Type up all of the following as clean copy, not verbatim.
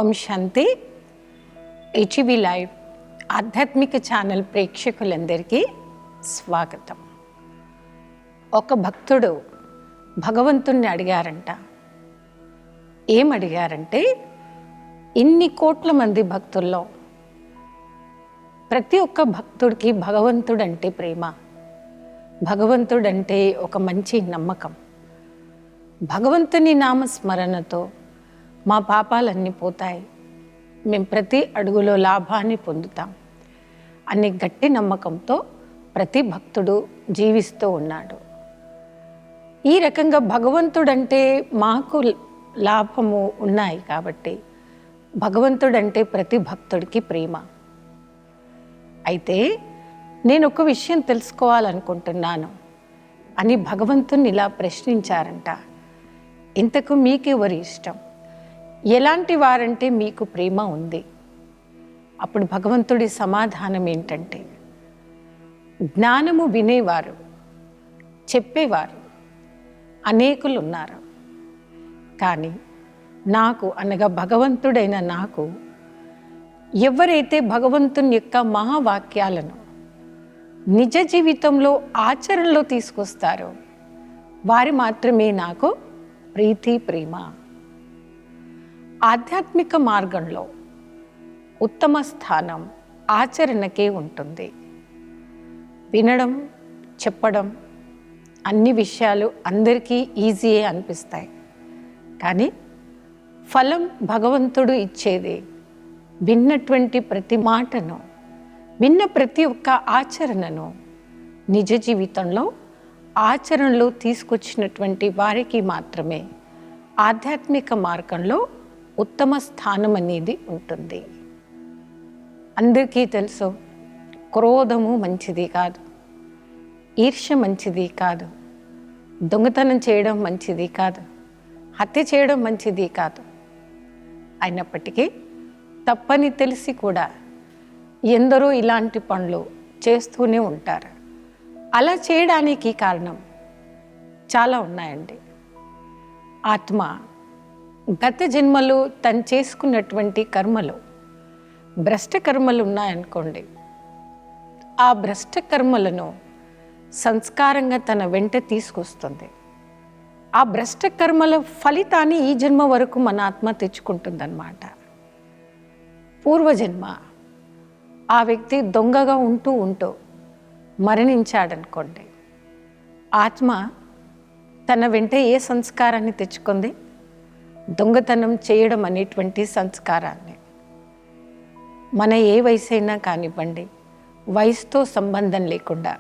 ఓం శాంతి. HV live ఆధ్యాత్మిక channel ప్రేక్షకులందరికీ స్వాగతం. ఒక భక్తుడు భగవంతుణ్ణి అడిగారంట. ఏమడిగారంటే, ఇన్ని కోట్ల మంది భక్తుల్లో ప్రతి ఒక్క భక్తుడికి భగవంతుడంటే ప్రేమ, భగవంతుడంటే ఒక మంచి నమ్మకం, భగవంతుని నామస్మరణతో మా పాపాలన్నీ పోతాయి, మేము ప్రతి అడుగులో లాభాన్ని పొందుతాం అనే గట్టి నమ్మకంతో ప్రతి భక్తుడు జీవిస్తూ ఉన్నాడు. ఈ రకంగా భగవంతుడంటే మాకు లాభము ఉన్నాయి కాబట్టి భగవంతుడంటే ప్రతి భక్తుడికి ప్రేమ. అయితే నేను ఒక విషయం తెలుసుకోవాలనుకుంటున్నాను అని భగవంతుని ఇలా ప్రశ్నించారంట. ఇంతకు మీకెవరి ఇష్టం, ఎలాంటి వారంటే మీకు ప్రేమ ఉంది? అప్పుడు భగవంతుడి సమాధానం ఏంటంటే, జ్ఞానము వినేవారు, చెప్పేవారు అనేకులు ఉన్నారు, కానీ నాకు అనగా భగవంతుడైన నాకు ఎవరైతే భగవంతుని యొక్క మహావాక్యాలను నిజ జీవితంలో ఆచరణలో తీసుకొస్తారో వారి మాత్రమే నాకు ప్రీతి, ప్రేమ. ఆధ్యాత్మిక మార్గంలో ఉత్తమ స్థానం ఆచరణకే ఉంటుంది. వినడం, చెప్పడం అన్ని విషయాలు అందరికీ ఈజీయే అనిపిస్తాయి, కానీ ఫలం భగవంతుడు ఇచ్చేది విన్నటువంటి ప్రతి మాటను, విన్న ప్రతి ఒక్క ఆచరణను నిజ జీవితంలో ఆచరణలో తీసుకొచ్చినటువంటి వారికి మాత్రమే ఆధ్యాత్మిక మార్గంలో ఉత్తమ స్థానం అనేది ఉంటుంది. అందరికీ తెలుసు, క్రోధము మంచిది కాదు, ఈర్ష్య మంచిది కాదు, దొంగతనం చేయడం మంచిది కాదు, హత్య చేయడం మంచిది కాదు. అయినప్పటికీ తప్పని తెలిసి కూడా ఎందరో ఇలాంటి పనులు చేస్తూనే ఉంటారు. అలా చేయడానికి కారణం చాలా ఉన్నాయండి. ఆత్మ గత జన్మలో తను చేసుకున్నటువంటి కర్మలు, భ్రష్ట కర్మలు ఉన్నాయనుకోండి, ఆ భ్రష్ట కర్మలను సంస్కారంగా తన వెంట తీసుకొస్తుంది. ఆ భ్రష్ట కర్మల ఫలితాన్ని ఈ జన్మ వరకు మన ఆత్మ తెచ్చుకుంటుందన్నమాట. పూర్వజన్మ ఆ వ్యక్తి దొంగగా ఉంటూ మరణించాడనుకోండి, ఆత్మ తన వెంట ఏ సంస్కారాన్ని తెచ్చుకుంది? దొంగతనం చేయడం అనేటువంటి సంస్కారాన్ని. మన ఏ వయసు అయినా కానివ్వండి, వయసుతో సంబంధం లేకుండా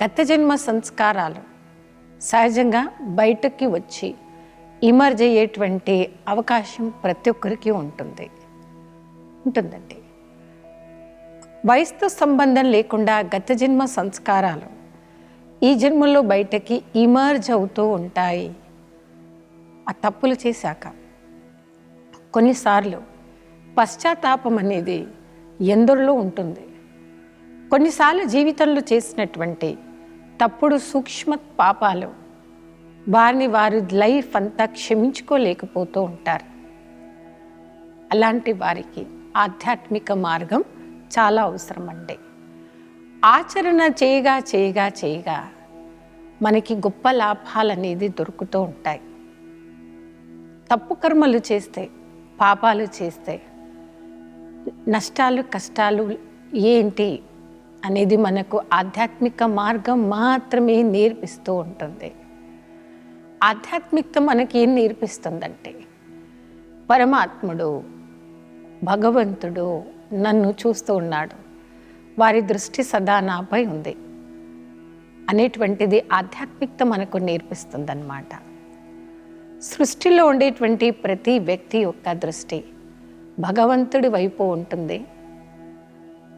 గత జన్మ సంస్కారాలు సహజంగా బయటకి వచ్చి ఇమర్జ్ అయ్యేటువంటి అవకాశం ప్రతి ఒక్కరికి ఉంటుందండి. వయసుతో సంబంధం లేకుండా గత జన్మ సంస్కారాలు ఈ జన్మలో బయటకి ఇమర్జ్ అవుతూ ఉంటాయి. ఆ తప్పులు చేశాక కొన్నిసార్లు పశ్చాత్తాపం అనేది ఎందరిలో ఉంటుంది. కొన్నిసార్లు జీవితంలో చేసినటువంటి తప్పుడు సూక్ష్మ పాపాలు వారిని వారు లైఫ్ అంతా క్షమించుకోలేకపోతూ ఉంటారు. అలాంటి వారికి ఆధ్యాత్మిక మార్గం చాలా అవసరం అండి. ఆచరణ చేయగా మనకి గొప్ప లాభాలు అనేది దొరుకుతూ ఉంటాయి. తప్పు కర్మలు చేస్తే, పాపాలు చేస్తే నష్టాలు, కష్టాలు ఏంటి అనేది మనకు ఆధ్యాత్మిక మార్గం మాత్రమే నేర్పిస్తూ ఉంటుంది. ఆధ్యాత్మికత మనకి ఏం నేర్పిస్తుందంటే, పరమాత్ముడు, భగవంతుడు నన్ను చూస్తూ ఉన్నాడు, వారి దృష్టి సదా నాపై ఉంది అనేటువంటిది ఆధ్యాత్మికత మనకు నేర్పిస్తుందన్నమాట. సృష్టిలో ఉండేటువంటి ప్రతి వ్యక్తి యొక్క దృష్టి భగవంతుడి వైపు ఉంటుంది.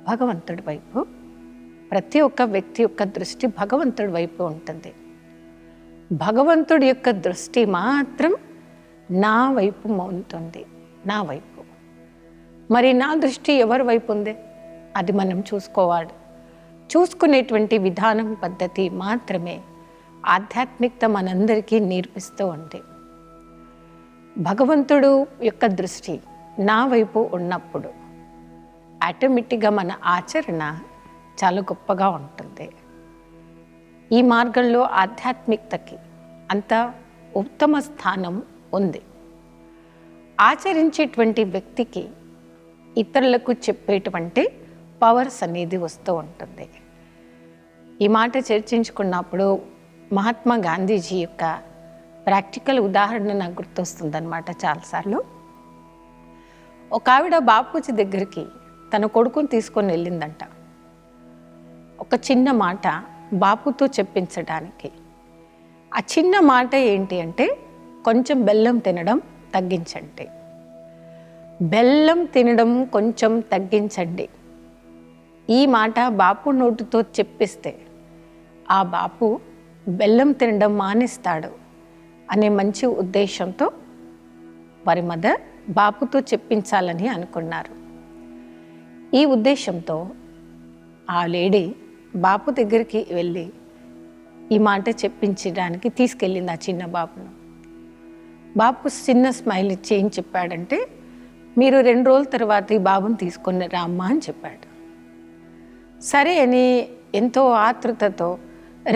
భగవంతుడి వైపు ప్రతి ఒక్క వ్యక్తి యొక్క దృష్టి భగవంతుడి వైపు ఉంటుంది. భగవంతుడి యొక్క దృష్టి మాత్రం నా వైపు ఉంటుంది, నా వైపు. మరి నా దృష్టి ఎవరి వైపు ఉంది? అది మనం చూసుకోవాలి. చూసుకునేటువంటి విధానం, పద్ధతి మాత్రమే ఆధ్యాత్మికత మనందరికీ నేర్పిస్తూ ఉంది. భగవంతుడు యొక్క దృష్టి నా వైపు ఉన్నప్పుడు ఆటోమేటిక్గా మన ఆచరణ చాలా గొప్పగా ఉంటుంది. ఈ మార్గంలో ఆధ్యాత్మికతకి అంత ఉత్తమ స్థానం ఉంది. ఆచరించేటువంటి వ్యక్తికి ఇతరులకు చెప్పేటువంటి పవర్స్ అనేది వస్తూ ఉంటుంది. ఈ మాట చర్చించుకున్నప్పుడు మహాత్మా గాంధీజీ యొక్క ప్రాక్టికల్ ఉదాహరణ నాకు గుర్తొస్తుందన్నమాట. చాలాసార్లు ఒక ఆవిడ బాపూజీ దగ్గరికి తన కొడుకుని తీసుకొని వెళ్ళిందంట. ఒక చిన్న మాట బాపుతో చెప్పించడానికి. ఆ చిన్న మాట ఏంటి అంటే, కొంచెం బెల్లం తినడం తగ్గించండి. బెల్లం తినడం కొంచెం తగ్గించండి. ఈ మాట బాపు నోటితో చెప్పిస్తే ఆ బాపు బెల్లం తినడం మానేస్తాడు అనే మంచి ఉద్దేశంతో వారి మదర్ బాపుతో చెప్పించాలని అనుకున్నారు. ఈ ఉద్దేశంతో ఆ లేడీ బాపు దగ్గరికి వెళ్ళి ఈ మాట చెప్పించడానికి తీసుకెళ్ళింది ఆ చిన్న బాబును. బాపు చిన్న స్మైల్ ఇచ్చి ఏం చెప్పాడంటే, మీరు 2 రోజుల తర్వాత ఈ బాబుని తీసుకొని రామ్మా అని చెప్పాడు. సరే అని ఎంతో ఆతృతతో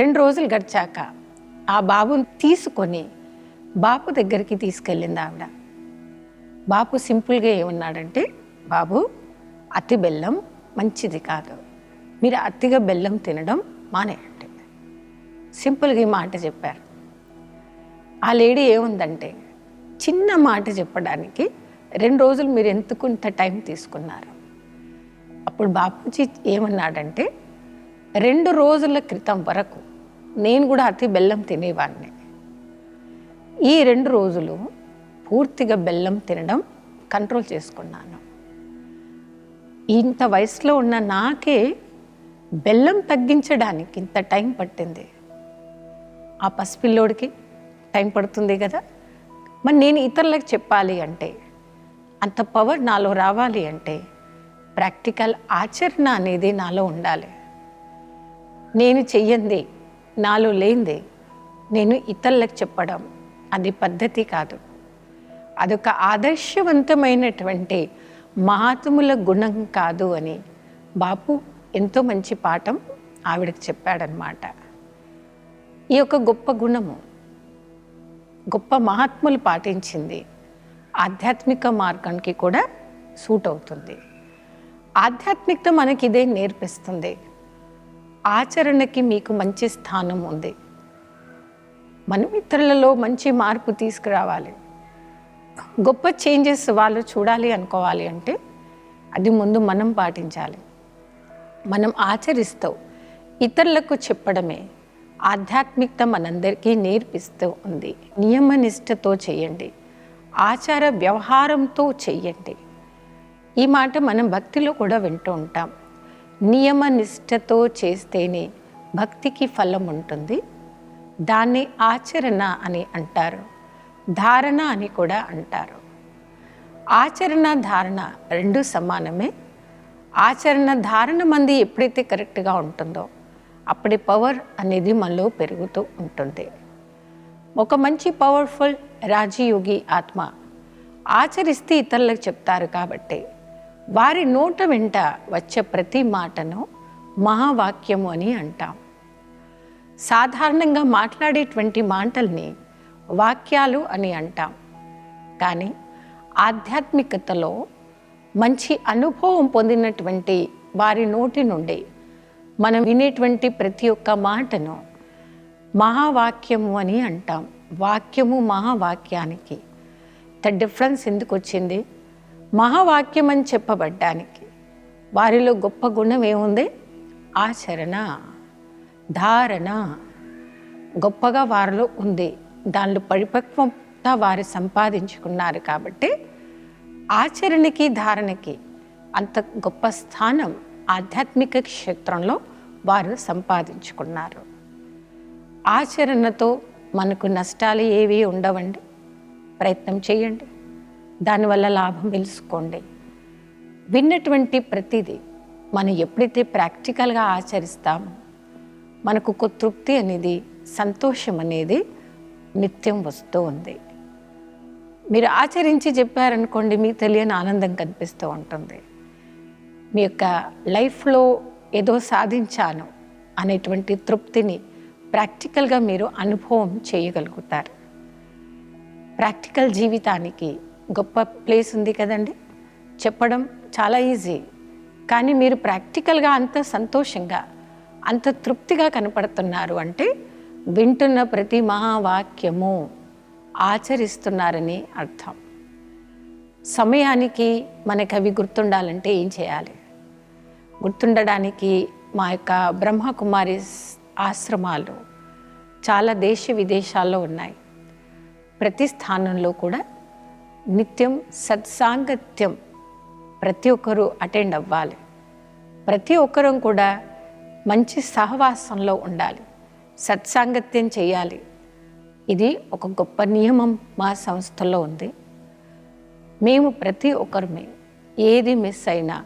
2 రోజులు గడిచాక ఆ బాబుని తీసుకొని బాపు దగ్గరికి తీసుకెళ్ళింది ఆవిడ. బాపు సింపుల్గా ఏమన్నాడంటే, బాబు అతి బెల్లం మంచిది కాదు, మీరు అతిగా బెల్లం తినడం మానేయండి. సింపుల్గా ఈ మాట చెప్పారు. ఆ లేడీ ఏముందంటే, చిన్న మాట చెప్పడానికి 2 రోజులు మీరు ఎందుకు ఇంత టైం తీసుకున్నారు? అప్పుడు బాపూజీ ఏమన్నాడంటే, 2 రోజుల క్రితం వరకు నేను కూడా అతి బెల్లం తినేవాడిని. ఈ 2 రోజులు పూర్తిగా బెల్లం తినడం కంట్రోల్ చేసుకున్నాను. ఇంత వయసులో ఉన్న నాకే బెల్లం తగ్గించడానికి ఇంత టైం పట్టింది. ఆ పసిపిల్లోడికి టైం పడుతుంది కదా. మరి నేను ఇతరులకు చెప్పాలి అంటే, అంత పవర్ నాలో రావాలి అంటే ప్రాక్టికల్ ఆచరణ అనేది నాలో ఉండాలి. నేను చెయ్యంది, నాలో లేనిది నేను ఇతరులకు చెప్పడం అది పద్ధతి కాదు. అదొక ఆదర్శవంతమైనటువంటి మహాత్ముల గుణం కాదు అని బాపు ఎంతో మంచి పాఠం ఆవిడకి చెప్పాడనమాట. ఈ యొక్క గొప్ప గుణము గొప్ప మహాత్ములు పాటించింది ఆధ్యాత్మిక మార్గానికి కూడా సూట్ అవుతుంది. ఆధ్యాత్మికత మనకి ఇదే నేర్పిస్తుంది. ఆచరణకి మీకు మంచి స్థానం ఉంది. మనం ఇతరులలో మంచి మార్పు తీసుకురావాలి, గొప్ప చేంజెస్ వాళ్ళు చూడాలి అనుకోవాలి అంటే అది ముందు మనం పాటించాలి. మనం ఆచరిస్తూ ఇతరులకు చెప్పడమే ఆధ్యాత్మికత మనందరికీ నేర్పిస్తూ ఉంది. నియమనిష్టతో చేయండి, ఆచార వ్యవహారంతో చెయ్యండి. ఈ మాట మనం భక్తిలో కూడా వింటూ ఉంటాం. నియమనిష్టతో చేస్తేనే భక్తికి ఫలం ఉంటుంది. దాన్ని ఆచరణ అని అంటారు, ధారణ అని కూడా అంటారు. ఆచరణ ధారణ 2 సమానమే. ఆచరణ ధారణ మంది ఎప్పుడైతే కరెక్ట్గా ఉంటుందో అప్పుడే పవర్ అనేది మనలో పెరుగుతూ ఉంటుంది. ఒక మంచి పవర్ఫుల్ రాజయోగి ఆత్మ ఆచరిస్తే ఇతరులకు చెప్తారు కాబట్టి వారి నోట వెంట వచ్చే ప్రతి మాటను మహావాక్యము అని అంటాం. సాధారణంగా మాట్లాడేటువంటి మాటల్ని వాక్యాలు అని అంటాం. కానీ ఆధ్యాత్మికతలో మంచి అనుభవం పొందినటువంటి వారి నోటి నుండి మనం వినేటువంటి ప్రతి ఒక్క మాటను మహావాక్యము అని అంటాం. వాక్యము మహావాక్యానికి డిఫరెన్స్ ఎందుకు వచ్చింది? మహావాక్యం అని చెప్పబడ్డానికి వారిలో గొప్ప గుణం ఏముంది? ఆచరణ, ధారణ గొప్పగా వారిలో ఉంది. దానిలో పరిపక్వత వారు సంపాదించుకున్నారు కాబట్టి ఆచరణకి ధారణకి అంత గొప్ప స్థానం ఆధ్యాత్మిక క్షేత్రంలో వారు సంపాదించుకున్నారు. ఆచరణతో మనకు నష్టాలు ఏవి ఉండవండి. ప్రయత్నం చేయండి, దానివల్ల లాభం తెలుసుకోండి. విన్నటువంటి ప్రతిదీ మనం ఎప్పుడైతే ప్రాక్టికల్గా ఆచరిస్తామో మనకు ఒక తృప్తి అనేది, సంతోషం అనేది నిత్యం వస్తూ ఉంది. మీరు ఆచరించి చెప్పారనుకోండి, మీకు తెలియని ఆనందం కనిపిస్తూ ఉంటుంది. మీ యొక్క లైఫ్లో ఏదో సాధించాను అనేటువంటి తృప్తిని ప్రాక్టికల్గా మీరు అనుభవం చేయగలుగుతారు. ప్రాక్టికల్ జీవితానికి గొప్ప ప్లేస్ ఉంది కదండి. చెప్పడం చాలా ఈజీ, కానీ మీరు ప్రాక్టికల్గా అంత సంతోషంగా, అంత తృప్తిగా కనపడుతున్నారు అంటే వింటున్న ప్రతి మహావాక్యము ఆచరిస్తున్నారని అర్థం. సమయానికి మనకు అవి గుర్తుండాలంటే ఏం చేయాలి? గుర్తుండడానికి మా యొక్క బ్రహ్మకుమారి ఆశ్రమాలు చాలా దేశ విదేశాల్లో ఉన్నాయి. ప్రతి స్థానంలో కూడా నిత్యం సత్సాంగత్యం ప్రతి ఒక్కరూ అటెండ్ అవ్వాలి. ప్రతి ఒక్కరం కూడా మంచి సహవాసంలో ఉండాలి, సత్సాంగత్యం చేయాలి. ఇది ఒక గొప్ప నియమం మా సంస్థలో ఉంది. మేము ప్రతి ఒక్కరమే ఏది మిస్ అయినా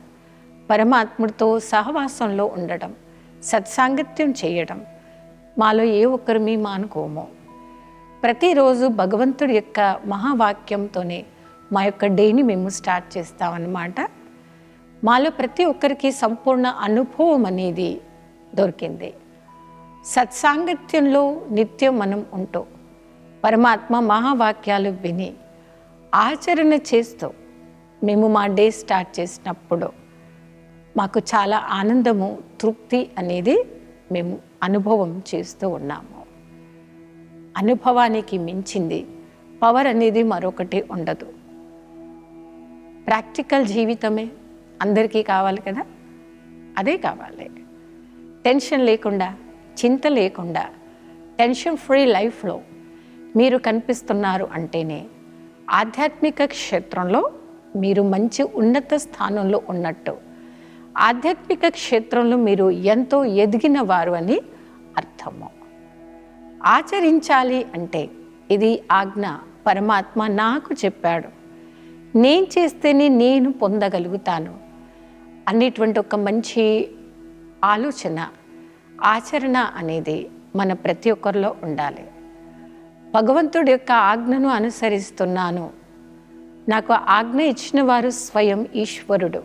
పరమాత్ముడితో సహవాసంలో ఉండడం, సత్సాంగత్యం చేయడం మాలో ఏ ఒక్కరిమి మానుకోము. ప్రతిరోజు భగవంతుడి యొక్క మహావాక్యంతోనే మా యొక్క డేని మేము స్టార్ట్ చేస్తామన్నమాట. మాలో ప్రతి ఒక్కరికి సంపూర్ణ అనుభవం అనేది దొరికింది. సత్సాంగత్యంలో నిత్యం మనం ఉంటూ పరమాత్మ మహావాక్యాలు విని ఆచరణ చేస్తూ మేము మా డే స్టార్ట్ చేసినప్పుడు మాకు చాలా ఆనందము, తృప్తి అనేది మేము అనుభవం చేస్తూ ఉన్నాము. అనుభవానికి మించింది పవర్ అనేది మరొకటి ఉండదు. ప్రాక్టికల్ జీవితమే అందరికీ కావాలి కదా, అదే కావాలి. టెన్షన్ లేకుండా, చింత లేకుండా, టెన్షన్ ఫ్రీ లైఫ్లో మీరు కనిపిస్తున్నారు అంటేనే ఆధ్యాత్మిక క్షేత్రంలో మీరు మంచి ఉన్నత స్థానంలో ఉన్నట్టు, ఆధ్యాత్మిక క్షేత్రంలో మీరు ఎంతో ఎదిగిన వారు అని అర్థము. ఆచరించాలి అంటే ఇది ఆజ్ఞ. పరమాత్మ నాకు చెప్పాడు, నేను చేస్తేనే నేను పొందగలుగుతాను అనేటువంటి ఒక మంచి ఆలోచన, ఆచరణ అనేది మన ప్రతి ఒక్కరిలో ఉండాలి. భగవంతుడి యొక్క ఆజ్ఞను అనుసరిస్తున్నాను, నాకు ఆజ్ఞ ఇచ్చిన వారు స్వయం ఈశ్వరుడు.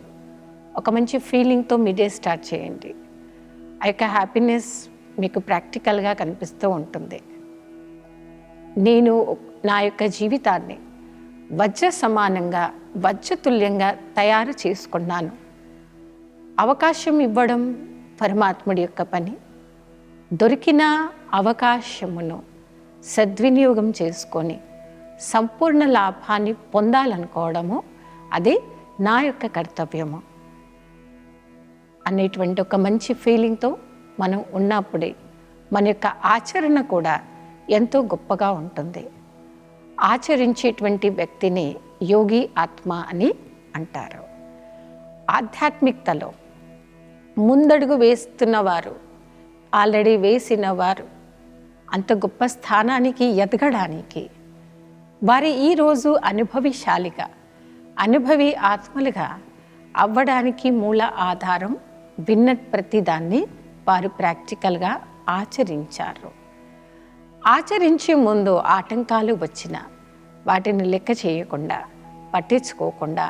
ఒక మంచి ఫీలింగ్తో మీ డే స్టార్ట్ చేయండి. ఆ యొక్క హ్యాపీనెస్ మీకు ప్రాక్టికల్గా కనిపిస్తూ ఉంటుంది. నేను నా యొక్క జీవితాన్ని వజ్ర సమానంగా, వజ్రతుల్యంగా తయారు చేసుకున్నాను. అవకాశం ఇవ్వడం పరమాత్ముడి యొక్క పని. దొరికిన అవకాశమును సద్వినియోగం చేసుకొని సంపూర్ణ లాభాన్ని పొందాలనుకోవడము అది నా యొక్క కర్తవ్యము అనేటువంటి ఒక మంచి ఫీలింగ్తో మనం ఉన్నప్పుడే మన యొక్క ఆచరణ కూడా ఎంతో గొప్పగా ఉంటుంది. ఆచరించేటువంటి వ్యక్తిని యోగి ఆత్మ అని అంటారు. ఆధ్యాత్మికతలో ముందడుగు వేస్తున్నవారు, ఆల్రెడీ వేసిన వారు అంత గొప్ప స్థానానికి ఎదగడానికి, వారి ఈరోజు అనుభవిశాలిగా, అనుభవి ఆత్మలుగా అవ్వడానికి మూల ఆధారం విన్న ప్రతిదాన్ని వారు ప్రాక్టికల్గా ఆచరించారు. ఆచరించే ముందు ఆటంకాలు వచ్చిన వాటిని లెక్క చేయకుండా, పట్టించుకోకుండా,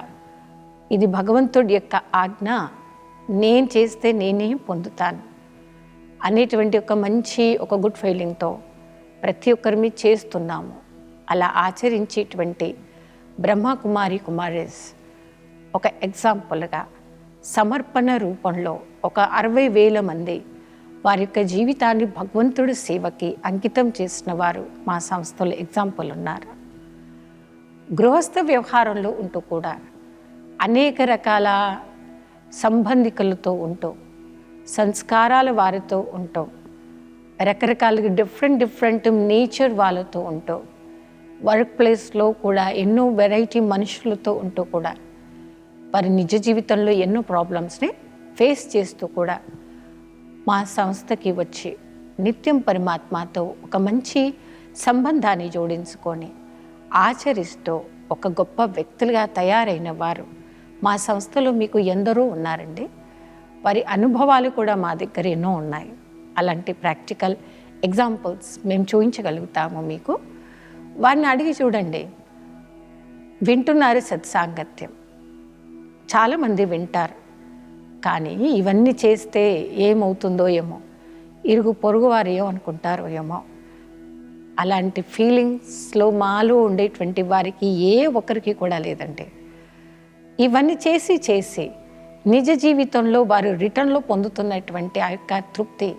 ఇది భగవంతుడి యొక్క ఆజ్ఞ, నేను చేస్తే నేనే పొందుతాను అనేటువంటి ఒక మంచి ఒక గుడ్ ఫీలింగ్తో ప్రతి ఒక్కరిని చేస్తున్నాము. అలా ఆచరించేటువంటి బ్రహ్మకుమారి కుమారీస్ ఒక ఎగ్జాంపుల్గా సమర్పణ రూపంలో ఒక 60,000 మంది వారి యొక్క జీవితాన్ని భగవంతుడి సేవకి అంకితం చేసిన వారు మా సంస్థలో ఎగ్జాంపుల్ ఉన్నారు. గృహస్థ వ్యవహారంలో ఉంటూ కూడా అనేక రకాల సంబంధికులతో ఉంటూ, సంస్కారాల వారితో ఉంటూ, రకరకాలుగా డిఫరెంట్ నేచర్ వాళ్ళతో ఉంటూ, వర్క్ ప్లేస్లో కూడా ఎన్నో వెరైటీ మనుషులతో ఉంటూ కూడా వారి నిజ జీవితంలో ఎన్నో ప్రాబ్లమ్స్ని ఫేస్ చేస్తూ కూడా మా సంస్థకి వచ్చి నిత్యం పరమాత్మతో ఒక మంచి సంబంధాన్ని జోడించుకొని ఆచరిస్తూ ఒక గొప్ప వ్యక్తులుగా తయారైన వారు మా సంస్థలో మీకు ఎందరో ఉన్నారండి. వారి అనుభవాలు కూడా మా దగ్గర ఎన్నో ఉన్నాయి. అలాంటి ప్రాక్టికల్ ఎగ్జాంపుల్స్ మేము చూపించగలుగుతాము మీకు. వారిని అడిగి చూడండి, వింటున్నారు సత్సాంగత్యం, చాలామంది వింటారు. కానీ ఇవన్నీ చేస్తే ఏమవుతుందో ఏమో, ఇరుగు పొరుగు వారు ఏమనుకుంటారో ఏమో, అలాంటి ఫీలింగ్స్లో మాలో ఉండేటువంటి వారికి ఏ ఒక్కరికి కూడా లేదండి. ఇవన్నీ చేసి చేసి నిజ జీవితంలో వారు రిటర్న్లో పొందుతున్నటువంటి ఆ యొక్క తృప్తి,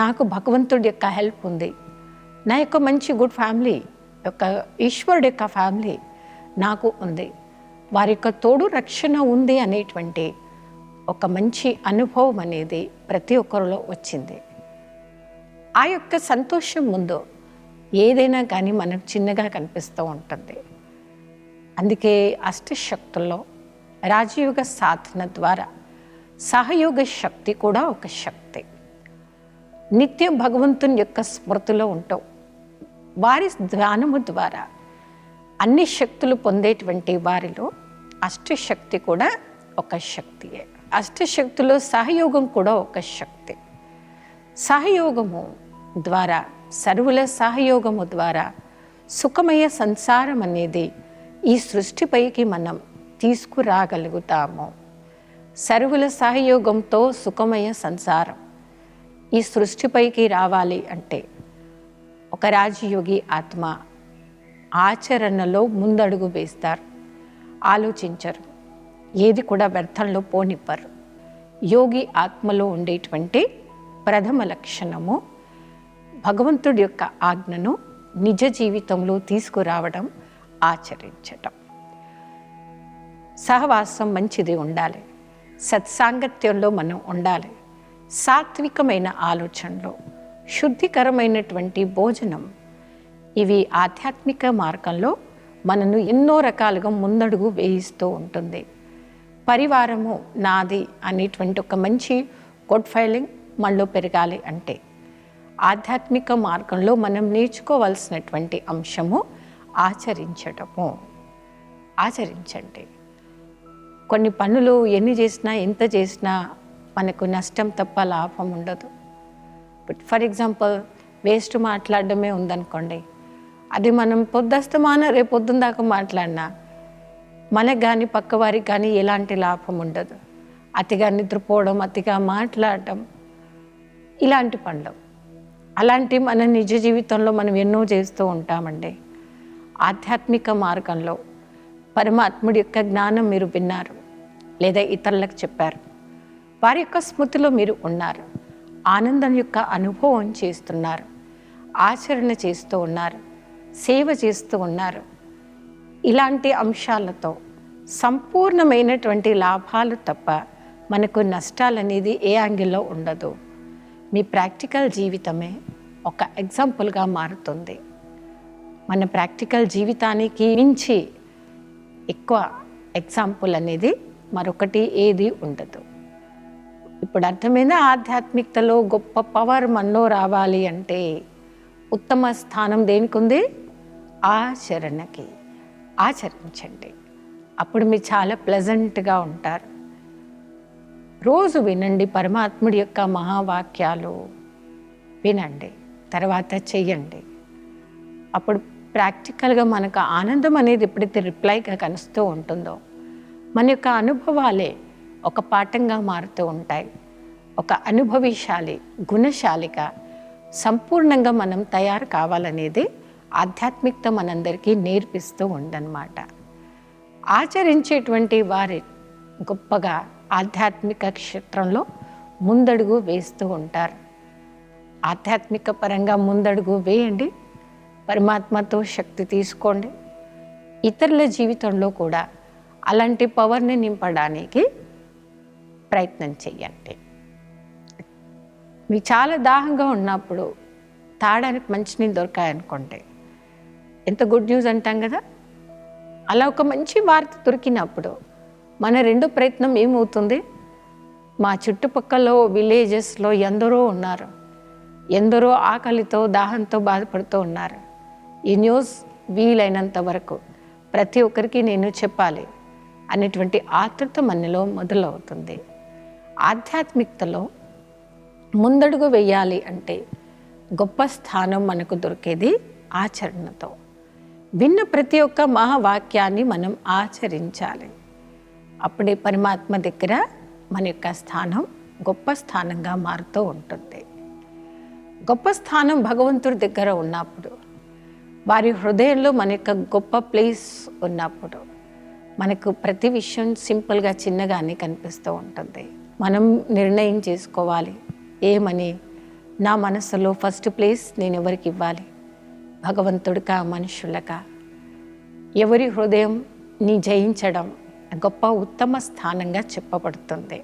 నాకు భగవంతుడి యొక్క హెల్ప్ ఉంది, నా యొక్క మంచి గుడ్ ఫ్యామిలీ యొక్క ఈశ్వరుడు యొక్క ఫ్యామిలీ నాకు ఉంది, వారి యొక్క తోడు రక్షణ ఉంది అనేటువంటి ఒక మంచి అనుభవం అనేది ప్రతి ఒక్కరిలో వచ్చింది. ఆ యొక్క సంతోషం ముందు ఏదైనా కానీ మనకు చిన్నగా కనిపిస్తూ ఉంటుంది. అందుకే అష్టశక్తుల్లో రాజయోగ సాధన ద్వారా సహయోగ శక్తి కూడా ఒక శక్తి. నిత్యం భగవంతుని యొక్క స్మృతిలో ఉంటాం. వారి ధ్యానము ద్వారా అన్ని శక్తులు పొందేటువంటి వారిలో అష్టశక్తి కూడా ఒక శక్తియే. అష్టశక్తిలో సహయోగం కూడా ఒక శక్తి. సహయోగము ద్వారా, సర్వుల సహయోగము ద్వారా సుఖమయ సంసారం అనేది ఈ సృష్టిపైకి మనం తీసుకురాగలుగుతాము. సర్వుల సహయోగంతో సుఖమయ సంసారం ఈ సృష్టిపైకి రావాలి అంటే ఒక రాజయోగి ఆత్మ ఆచరణలో ముందడుగు వేస్తారు, ఆలోచించరు, ఏది కూడా వ్యర్థంలో పోనివ్వరు. యోగి ఆత్మలో ఉండేటువంటి ప్రథమ లక్షణము భగవంతుడి యొక్క ఆజ్ఞను నిజ జీవితంలో తీసుకురావడం, ఆచరించటం. సహవాసం మంచిది ఉండాలి, సత్సాంగత్యంలో మనం ఉండాలి, సాత్వికమైన ఆలోచనలో, శుద్ధికరమైనటువంటి భోజనం, ఇవి ఆధ్యాత్మిక మార్గంలో మనను ఎన్నో రకాలుగా ముందడుగు వేయిస్తూ ఉంటుంది. పరివారము నాది అనేటువంటి ఒక మంచి గుడ్ ఫీలింగ్ మనలో పెరగాలి అంటే ఆధ్యాత్మిక మార్గంలో మనం నేర్చుకోవాల్సినటువంటి అంశము ఆచరించటము. ఆచరించండి. కొన్ని పనులు ఎన్ని చేసినా, ఎంత చేసినా మనకు నష్టం తప్ప లాభం ఉండదు. బట్ ఫర్ ఎగ్జాంపుల్ వేస్ట్ మాట్లాడడమే ఉందనుకోండి, అది మనం పొద్దుస్తమాన రేపు పొద్దున్న దాకా మాట్లాడినా మనకు కానీ పక్కవారికి కానీ ఎలాంటి లాభం ఉండదు. అతిగా నిద్రపోవడం, అతిగా మాట్లాడటం, ఇలాంటి పనులు, అలాంటి మన నిజ జీవితంలో మనం ఎన్నో చేస్తూ ఉంటామండి. ఆధ్యాత్మిక మార్గంలో పరమాత్ముడి యొక్క జ్ఞానం మీరు విన్నారు, లేదా ఇతరులకు చెప్పారు, వారి యొక్క స్మృతిలో మీరు ఉన్నారు, ఆనందం యొక్క అనుభవం చేస్తున్నారు, ఆచరణ చేస్తూ ఉన్నారు, సేవ చేస్తూ ఉన్నారు. ఇలాంటి అంశాలతో సంపూర్ణమైనటువంటి లాభాలు తప్ప మనకు నష్టాలనేది ఏ యాంగిల్లో ఉండదు. మీ ప్రాక్టికల్ జీవితమే ఒక ఎగ్జాంపుల్గా మారుతుంది. మన ప్రాక్టికల్ జీవితానికి మించి ఎక్కువ ఎగ్జాంపుల్ అనేది మరొకటి ఏది ఉండదు. ఇప్పుడు అర్థమైన ఆధ్యాత్మికతలో గొప్ప పవర్ మనలో రావాలి అంటే ఉత్తమ స్థానం దేనికి ఉంది? ఆచరణకి. ఆచరించండి, అప్పుడు మీరు చాలా ప్లెజెంట్గా ఉంటారు. రోజు వినండి పరమాత్ముడి యొక్క మహావాక్యాలు, వినండి, తర్వాత చెయ్యండి. అప్పుడు ప్రాక్టికల్గా మనకు ఆనందం అనేది ఎప్పుడైతే రిప్లైగా కలుస్తూ ఉంటుందో మన యొక్క అనుభవాలే ఒక పాఠంగా మారుతూ ఉంటాయి. ఒక అనుభవిశాలి, గుణశాలిగా సంపూర్ణంగా మనం తయారు కావాలనేది ఆధ్యాత్మికత మనందరికీ నేర్పిస్తూ ఉందన్నమాట. ఆచరించేటువంటి వారి గొప్పగా ఆధ్యాత్మిక క్షేత్రంలో ముందడుగు వేస్తూ ఉంటారు. ఆధ్యాత్మిక పరంగా ముందడుగు వేయండి, పరమాత్మతో శక్తి తీసుకోండి. ఇతరుల జీవితంలో కూడా అలాంటి పవర్ని నింపడానికి ప్రయత్నం చేయండి. మీకు చాలా దాహంగా ఉన్నప్పుడు తాగడానికి మంచినీళ్ళు దొరికాయనుకోండి, ఎంత గుడ్ న్యూస్ అంటాం కదా. అలా ఒక మంచి వార్త దొరికినప్పుడు మన రెండో ప్రయత్నం ఏమవుతుంది? మా చుట్టుపక్కల విలేజెస్లో ఎందరో ఉన్నారు, ఎందరో ఆకలితో దాహంతో బాధపడుతూ ఉన్నారు. ఈ న్యూస్ వీలైనంత వరకు ప్రతి ఒక్కరికి నేను చెప్పాలి అనేటువంటి ఆతృత మనలో మొదలవుతుంది. ఆధ్యాత్మికతలో ముందడుగు వేయాలి అంటే గొప్ప స్థానం మనకు దొరికేది ఆచరణతో. విన్న ప్రతి ఒక్క మహావాక్యాన్ని మనం ఆచరించాలి. అప్పుడే పరమాత్మ దగ్గర మన యొక్క స్థానం గొప్ప స్థానంగా మారుతూ ఉంటుంది. గొప్ప స్థానం భగవంతుడి దగ్గర ఉన్నప్పుడు, వారి హృదయంలో మన యొక్క గొప్ప ప్లేస్ ఉన్నప్పుడు మనకు ప్రతి విషయం సింపుల్గా చిన్నగానే కనిపిస్తూ ఉంటుంది. మనం నిర్ణయం చేసుకోవాలి, ఏమని నా మనసులో ఫస్ట్ ప్లేస్ నేను ఎవరికి ఇవ్వాలి, భగవంతుడికా మనుషులకా? ఎవరి హృదయం నీ జయించడం గొప్ప ఉత్తమ స్థానంగా చెప్పబడుతుంది.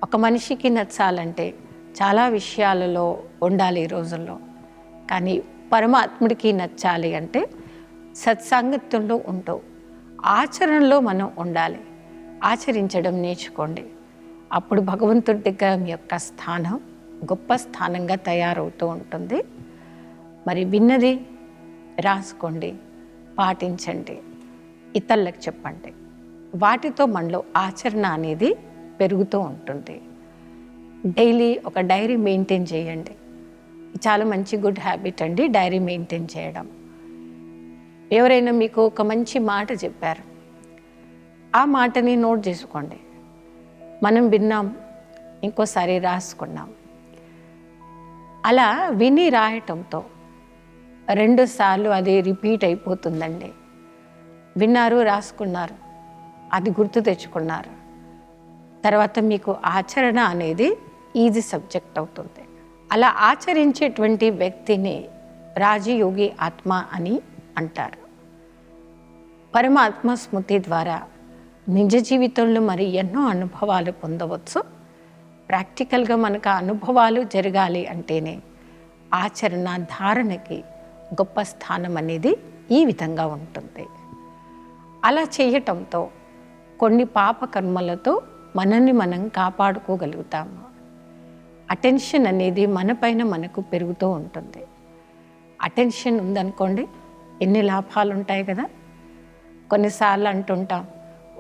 ఒక మనిషికి నచ్చాలంటే చాలా విషయాలలో ఉండాలి ఈ రోజుల్లో. కానీ పరమాత్ముడికి నచ్చాలి అంటే సత్సాంగత్యంలో ఉంటూ ఆచరణలో మనం ఉండాలి. ఆచరించడం నేర్చుకోండి. అప్పుడు భగవంతుడి దగ్గర మీ యొక్క స్థానం గొప్ప స్థానంగా తయారవుతూ ఉంటుంది. మరి విన్నది రాసుకోండి, పాటించండి, ఇతరులకు చెప్పండి. వాటితో మనలో ఆచరణ అనేది పెరుగుతూ ఉంటుంది. డైలీ ఒక డైరీ మెయింటైన్ చేయండి. చాలా మంచి గుడ్ హ్యాబిట్ అండి డైరీ మెయింటైన్ చేయడం. ఎవరైనా మీకు ఒక మంచి మాట చెప్పారు, ఆ మాటని నోట్ చేసుకోండి. మనం విన్నాం, ఇంకోసారి రాసుకున్నాం. అలా విని రాయటంతో 2 సార్లు అది రిపీట్ అయిపోతుందండి. విన్నారు, రాసుకున్నారు, అది గుర్తు తెచ్చుకున్నారు. తర్వాత మీకు ఆచరణ అనేది ఈజీ సబ్జెక్ట్ అవుతుంది. అలా ఆచరించేటువంటి వ్యక్తిని రాజయోగి ఆత్మ అని అంటారు. పరమాత్మ స్మృతి ద్వారా నిజ జీవితంలో మరి ఎన్నో అనుభవాలు పొందవచ్చు. ప్రాక్టికల్గా మనకు ఆ అనుభవాలు జరగాలి అంటేనే ఆచరణ ధారణకి గొప్ప స్థానం అనేది ఈ విధంగా ఉంటుంది. అలా చేయటంతో కొన్ని పాపకర్మలతో మనల్ని మనం కాపాడుకోగలుగుతాము. అటెన్షన్ అనేది మనపైన మనకు పెరుగుతూ ఉంటుంది. అటెన్షన్ ఉందనుకోండి, ఎన్ని లాభాలు ఉంటాయి కదా. కొన్నిసార్లు అంటుంటాం,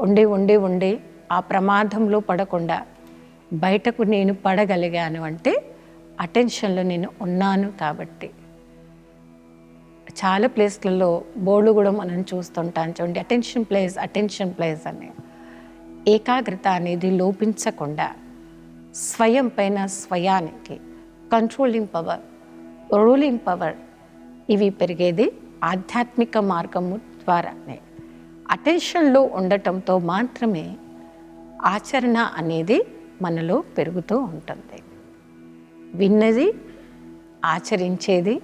ఉండి ఉండి ఉండి ఆ ప్రమాదంలో పడకుండా బయటకు నేను పడగలిగాను అంటే అటెన్షన్లో నేను ఉన్నాను కాబట్టి. చాలా ప్లేస్లలో బోర్డు కూడా మనం చూస్తుంటాం చూడండి, అటెన్షన్ ప్లేస్ అని. ఏకాగ్రత అనేది లోపించకుండా స్వయం పైన స్వయానికి కంట్రోలింగ్ పవర్, రూలింగ్ పవర్ ఇవి పెరిగేది ఆధ్యాత్మిక మార్గము ద్వారానే. అటెన్షన్లో ఉండటంతో మాత్రమే ఆచరణ అనేది మనలో పెరుగుతూ ఉంటుంది. విన్నది ఆచరించేది,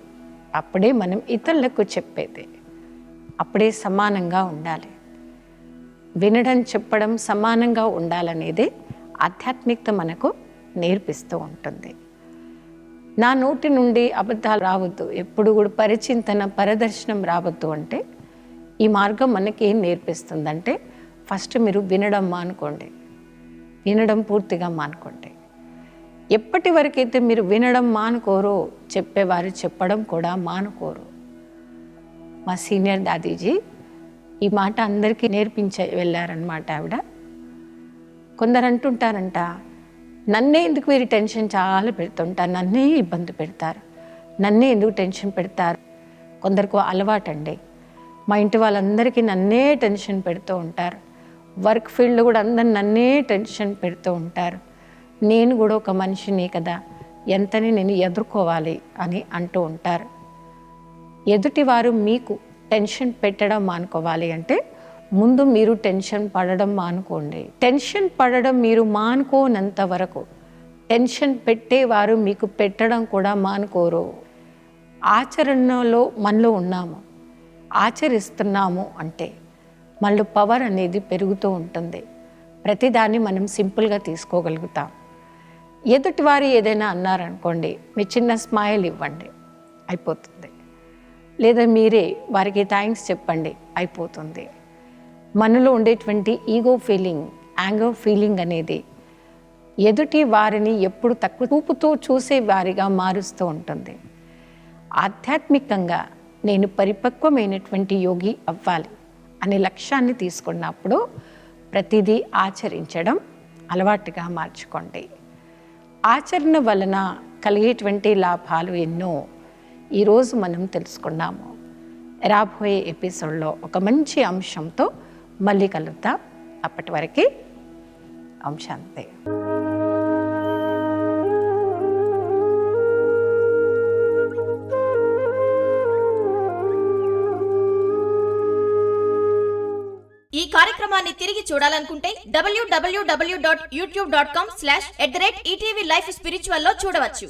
అప్పుడే మనం ఇతరులకు చెప్పేది. అప్పుడే సమానంగా ఉండాలి. వినడం చెప్పడం సమానంగా ఉండాలనేది ఆధ్యాత్మికత మనకు నేర్పిస్తూ ఉంటుంది. నా నోటి నుండి అబద్ధాలు రావద్దు, ఎప్పుడు కూడా పరిచింతన పరదర్శనం రావద్దు అంటే ఈ మార్గం మనకి ఏం నేర్పిస్తుందంటే ఫస్ట్ మీరు వినడం మానుకోండి, వినడం పూర్తిగా మానుకోండి. ఎప్పటి వరకైతే మీరు వినడం మానుకోరో చెప్పేవారు చెప్పడం కూడా మానుకోరు. మా సీనియర్ దాదీజీ ఈ మాట అందరికీ నేర్పించే వెళ్ళారనమాట. ఆవిడ కొందరు అంటుంటారంట, నన్నే ఎందుకు మీరు టెన్షన్ చాలా పెడుతుంటారు, నన్నే ఇబ్బంది పెడతారు, నన్నే ఎందుకు టెన్షన్ పెడతారు. కొందరికి అలవాటండి, మా ఇంటి వాళ్ళందరికీ నన్నే టెన్షన్ పెడుతూ ఉంటారు, వర్క్ ఫీల్డ్లో కూడా అందరు నన్నే టెన్షన్ పెడుతూ ఉంటారు, నేను కూడా ఒక మనిషిని కదా, ఎంతని నేను ఎదుర్కోవాలి అని అంటూ ఉంటారు. ఎదుటివారు మీకు టెన్షన్ పెట్టడం మానుకోవాలి అంటే ముందు మీరు టెన్షన్ పడడం మానుకోండి. టెన్షన్ పడడం మీరు మానుకోనంత వరకు టెన్షన్ పెట్టేవారు మీకు పెట్టడం కూడా మానుకోరు. ఆచరణలో మనలో ఉన్నాము, ఆచరిస్తున్నాము అంటే మనలో పవర్ అనేది పెరుగుతూ ఉంటుంది. ప్రతిదాన్ని మనం సింపుల్గా తీసుకోగలుగుతాం. ఎదుటివారు ఏదైనా అన్నారనుకోండి, మీ చిన్న స్మైల్ ఇవ్వండి, అయిపోతుంది. లేదా మీరే వారికి థ్యాంక్స్ చెప్పండి, అయిపోతుంది. మనలో ఉండేటువంటి ఈగో ఫీలింగ్, యాంగర్ ఫీలింగ్ అనేది ఎదుటి వారిని ఎప్పుడు తక్కువ చూపుతో చూసే వారిగా మారుస్తూ ఉంటుంది. ఆధ్యాత్మికంగా నేను పరిపక్వమైనటువంటి యోగి అవ్వాలి అనే లక్ష్యాన్ని తీసుకున్నప్పుడు ప్రతిదీ ఆచరించడం అలవాటుగా మార్చుకోండి. ఆచరణ వలన కలిగేటువంటి లాభాలు ఎన్నో ఈరోజు మనం తెలుసుకున్నాము. రాబోయే ఎపిసోడ్లో ఒక మంచి అంశంతో మళ్ళీ కలుద్దాం. అప్పటి వరకు అంశాంతే. ఈ కార్యక్రమాన్ని తిరిగి చూడాలనుకుంటే www.youtube.com/ETV Life Spiritual లో చూడవచ్చు.